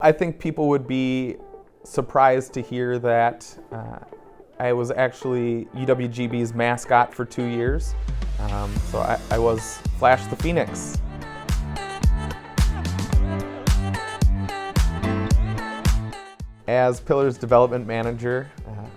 I think people would be surprised to hear that I was actually UWGB's mascot for 2 years. So I was Flash the Phoenix. As Pillar's development manager,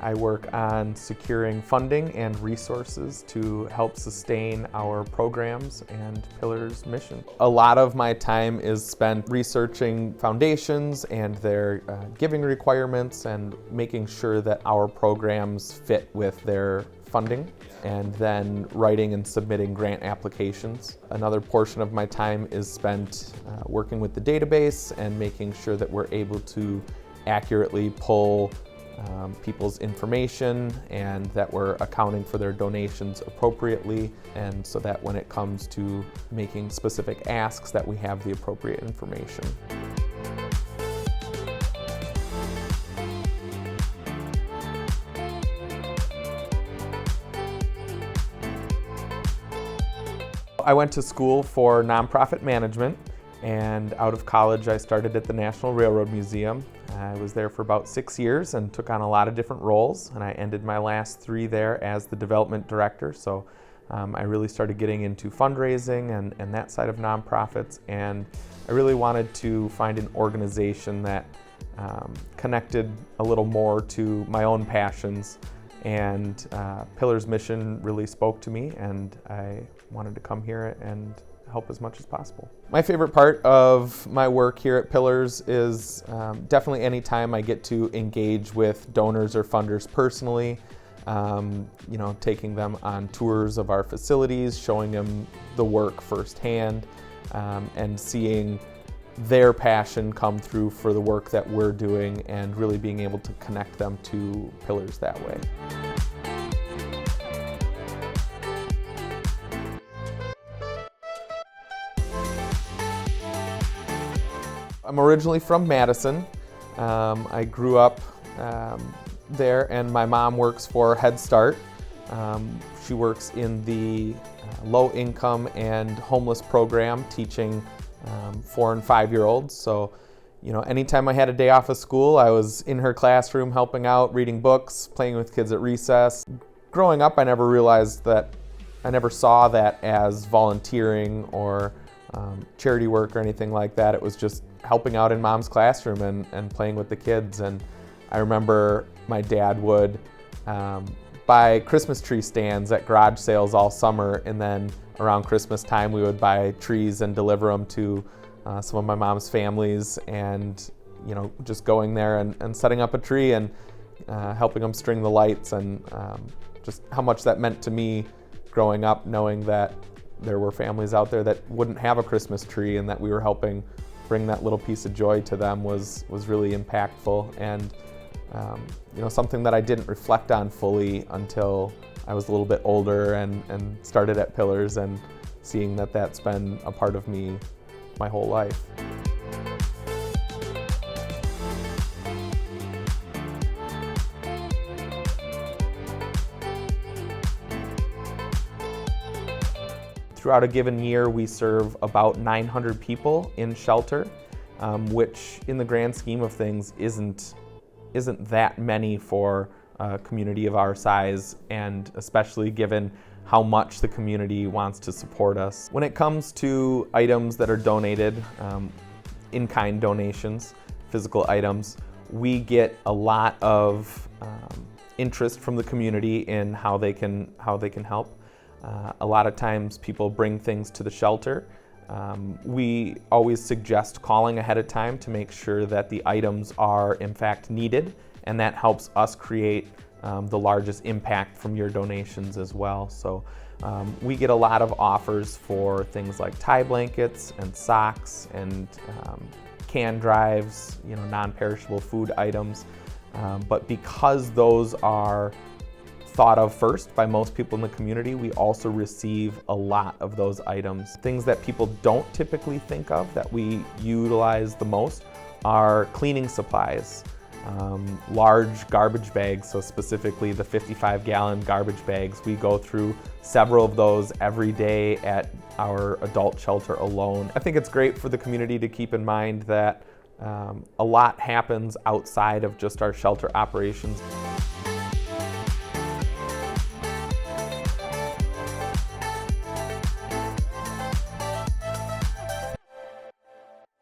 I work on securing funding and resources to help sustain our programs and Pillar's mission. A lot of my time is spent researching foundations and their giving requirements and making sure that our programs fit with their funding, and then writing and submitting grant applications. Another portion of my time is spent working with the database and making sure that we're able to accurately pull people's information and that we're accounting for their donations appropriately, and so that when it comes to making specific asks that we have the appropriate information. I went to school for nonprofit management, and out of college I started at the National Railroad Museum. I was there for about 6 years and took on a lot of different roles, and I ended my last 3 there as the development director. So I really started getting into fundraising and that side of nonprofits, and I really wanted to find an organization that connected a little more to my own passions, and Pillar's mission really spoke to me, and I wanted to come here and help as much as possible. My favorite part of my work here at Pillars is definitely any time I get to engage with donors or funders personally, taking them on tours of our facilities, showing them the work firsthand, and seeing their passion come through for the work that we're doing, and really being able to connect them to Pillars that way. I'm originally from Madison. I grew up there, and my mom works for Head Start. She works in the low-income and homeless program, teaching 4- and 5-year-olds. So, anytime I had a day off of school, I was in her classroom helping out, reading books, playing with kids at recess. Growing up, I never saw that as volunteering or charity work or anything like that. It was just helping out in mom's classroom and playing with the kids. And I remember my dad would buy Christmas tree stands at garage sales all summer, and then around Christmas time we would buy trees and deliver them to some of my mom's families, and just going there and setting up a tree and helping them string the lights, and just how much that meant to me growing up, knowing that there were families out there that wouldn't have a Christmas tree, and that we were helping bring that little piece of joy to them was really impactful, and something that I didn't reflect on fully until I was a little bit older and started at Pillars, and seeing that that's been a part of me my whole life. Throughout a given year, we serve about 900 people in shelter, which in the grand scheme of things isn't that many for a community of our size, and especially given how much the community wants to support us. When it comes to items that are donated, in-kind donations, physical items, we get a lot of interest from the community in how they can help. A lot of times people bring things to the shelter. We always suggest calling ahead of time to make sure that the items are in fact needed, and that helps us create the largest impact from your donations as well. So we get a lot of offers for things like tie blankets and socks and can drives, non-perishable food items. But because those are thought of first by most people in the community, we also receive a lot of those items. Things that people don't typically think of that we utilize the most are cleaning supplies, large garbage bags, so specifically the 55-gallon garbage bags. We go through several of those every day at our adult shelter alone. I think it's great for the community to keep in mind that A lot happens outside of just our shelter operations.